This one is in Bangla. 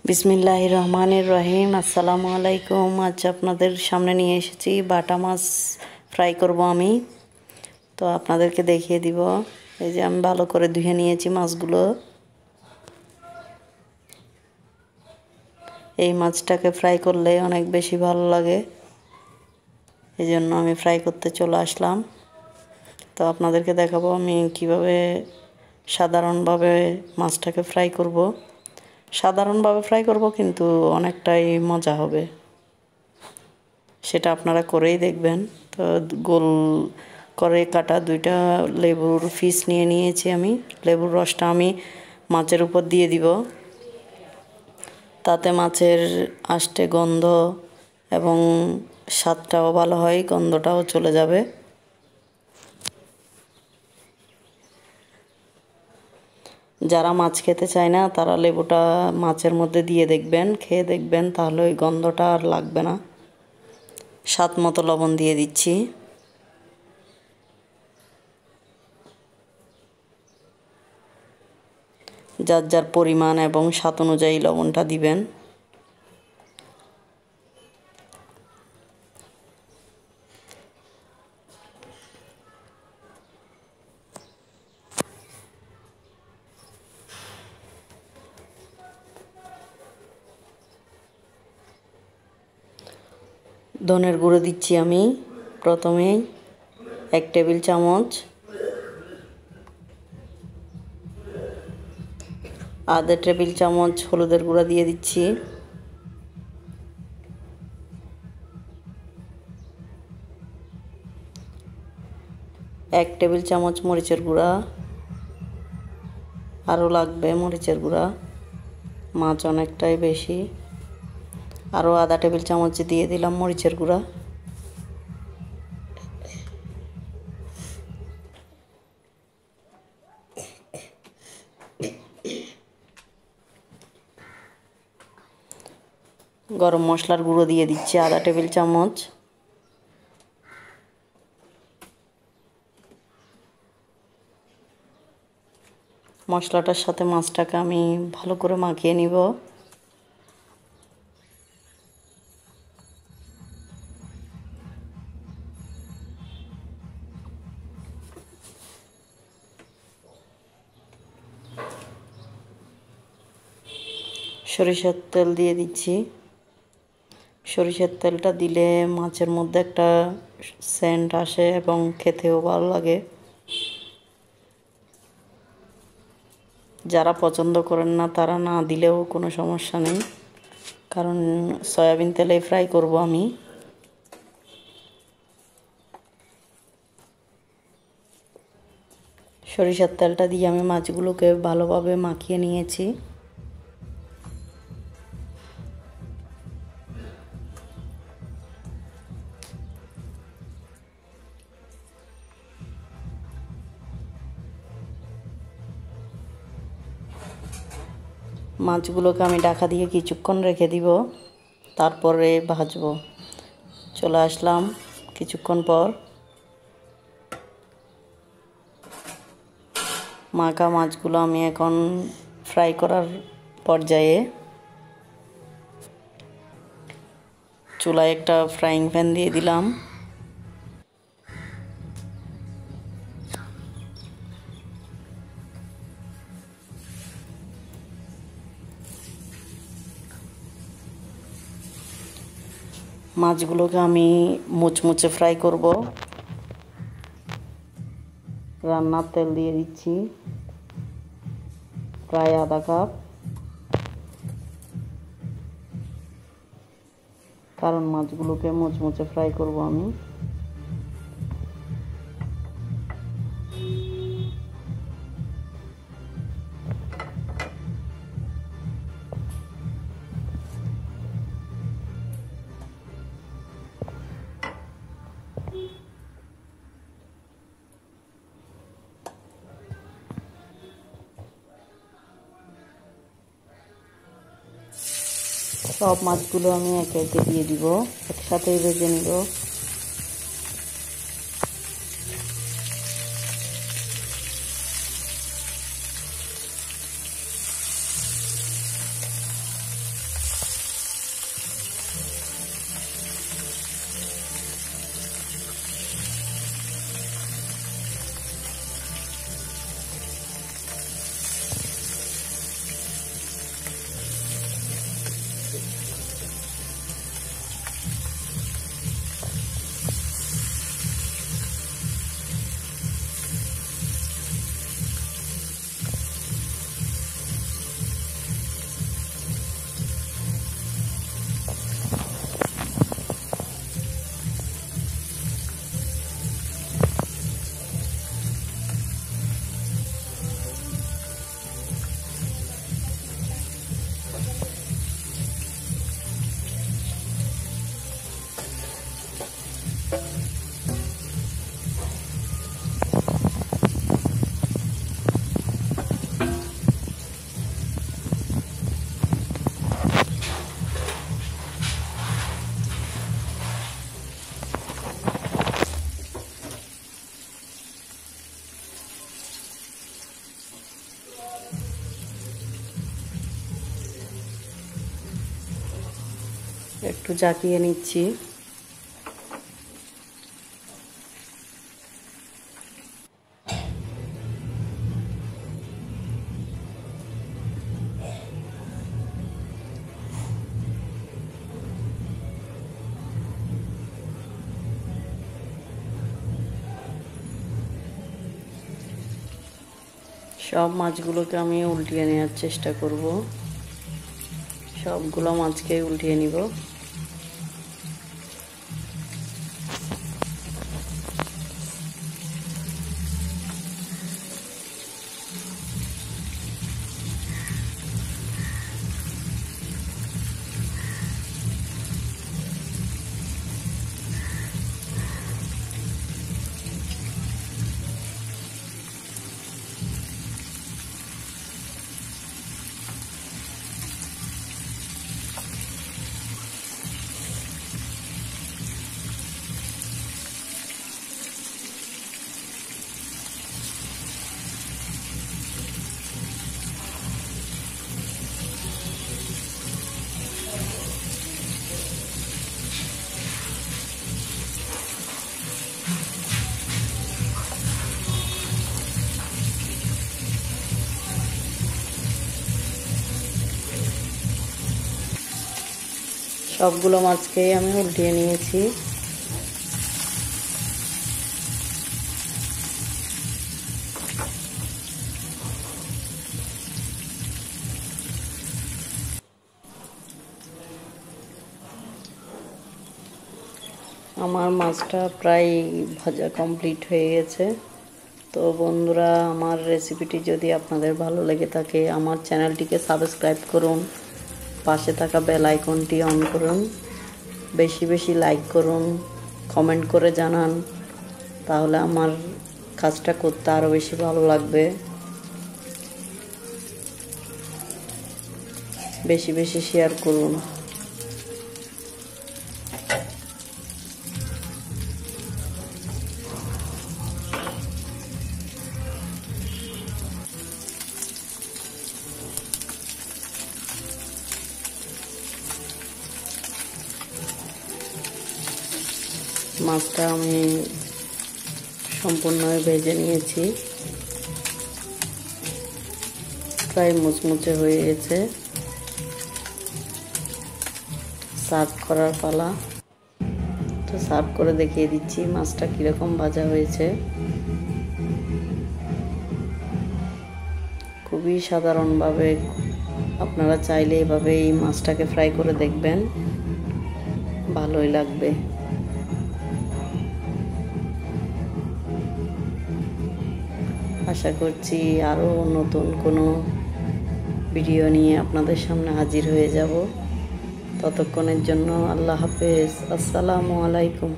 বিসমিল্লাহির রহমানির রহিম। আসসালামু আলাইকুম। আজ আপনাদের সামনে নিয়ে এসেছি বাটা মাছ ফ্রাই করব আমি। তো আপনাদেরকে দেখিয়ে দিব। এই যে আমি ভালো করে ধুয়ে নিয়েছি মাছগুলো। এই মাছটাকে ফ্রাই করলে অনেক বেশি ভালো লাগে, এই জন্য আমি ফ্রাই করতে চলে আসলাম। তো আপনাদেরকে দেখাবো আমি কিভাবে সাধারণভাবে মাছটাকে ফ্রাই করব। সাধারণভাবে ফ্রাই করব, কিন্তু অনেকটাই মজা হবে, সেটা আপনারা করেই দেখবেন। তো গোল করে কাটা দুইটা লেবুর পিস নিয়ে নিয়েছি আমি। লেবুর রসটা আমি মাছের উপর দিয়ে দিব, তাতে মাছের আষ্টে গন্ধ এবং স্বাদটাও ভালো হয়, গন্ধটাও চলে যাবে। যারা মাছ খেতে চায় না তারা লেবুটা মাছের মধ্যে দিয়ে দেখবেন, খেয়ে দেখবেন, তাহলে ওই গন্ধটা আর লাগবে না। স্বাদ মতো লবণ দিয়ে দিচ্ছি। যার যার পরিমাণ এবং স্বাদ অনুযায়ী লবণটা দিবেন। ধনের গুঁড়ো দিচ্ছি আমি প্রথমেই 1 টেবিল চামচ, আধা টেবিল চামচ হলুদের গুঁড়া দিয়ে দিচ্ছি, 1 টেবিল চামচ মরিচের গুঁড়া, আরও লাগবে মরিচের গুঁড়া, মাছ অনেকটাই বেশি। আরও আধা টেবিল চামচ দিয়ে দিলাম মরিচের গুঁড়া। গরম মশলার গুঁড়ো দিয়ে দিচ্ছি আধা টেবিল চামচ। মশলাটার সাথে মাছটাকে আমি ভালো করে মাখিয়ে নিব। সরিষার তেল দিয়ে দিচ্ছি। সরিষার তেলটা দিলে মাছের মধ্যে একটা সেন্ট আসে এবং খেতেও ভালো লাগে। যারা পছন্দ করেন না তারা না দিলেও কোনো সমস্যা নেই, কারণ সয়াবিন তেলে ফ্রাই করব আমি। সরিষার তেলটা দিয়ে আমি মাছগুলোকে ভালোভাবে মাখিয়ে নিয়েছি। মাছগুলোকে আমি ঢাকা দিয়ে কিছুক্ষণ রেখে দিব, তারপরে ভাজবো। চলে আসলাম কিছুক্ষণ পর। মাখা মাছগুলো আমি এখন ফ্রাই করার পর্যায়ে। চুলায় একটা ফ্রাইং প্যান দিয়ে দিলাম। মাছগুলোকে আমি মুচমুচে ফ্রাই করব। রান্নার তেল দিয়ে দিচ্ছি প্রায় আধা কাপ, কারণ মাছগুলোকে মুচমুচে ফ্রাই করব আমি। সব মাছগুলো আমি একে একে দিয়ে দিব, একসাথেই ভেজে নিব। একটু জাকিয়ে নিচ্ছি। সব মাছগুলোকে আমি উল্টিয়ে নেওয়ার চেষ্টা করব। সবগুলো মাছকে উল্টিয়ে নিব। সবগুলো মাছকেই আমি উল্টিয়ে নিয়েছি। আমার মাছটা প্রায় ভাজা কমপ্লিট হয়ে গেছে। তো বন্ধুরা, আমার রেসিপিটি যদি আপনাদের ভালো লেগে থাকে আমার চ্যানেলটিকে সাবস্ক্রাইব করুন, পাশে থাকা বেল আইকনটি অন করুন, বেশি বেশি লাইক করুন, কমেন্ট করে জানান, তাহলে আমার কাজটা করতে আরও বেশি ভালো লাগবে। বেশি বেশি শেয়ার করুন। মাছটা আমি সম্পূর্ণ ভেজে নিয়েছি, প্রায় মুচমুচে হয়ে গেছে। সার্ভ করার পালা। তো সার্ভ করে দেখিয়ে দিচ্ছি মাছটা কীরকম ভাজা হয়েছে। খুবই সাধারণভাবে আপনারা চাইলে এভাবে এই মাছটাকে ফ্রাই করে দেখবেন, ভালোই লাগবে। আশা করছি আরও নতুন কোনো ভিডিও নিয়ে আপনাদের সামনে হাজির হয়ে যাব। ততক্ষণের জন্য আল্লাহ হাফেজ। আসসালামু আলাইকুম।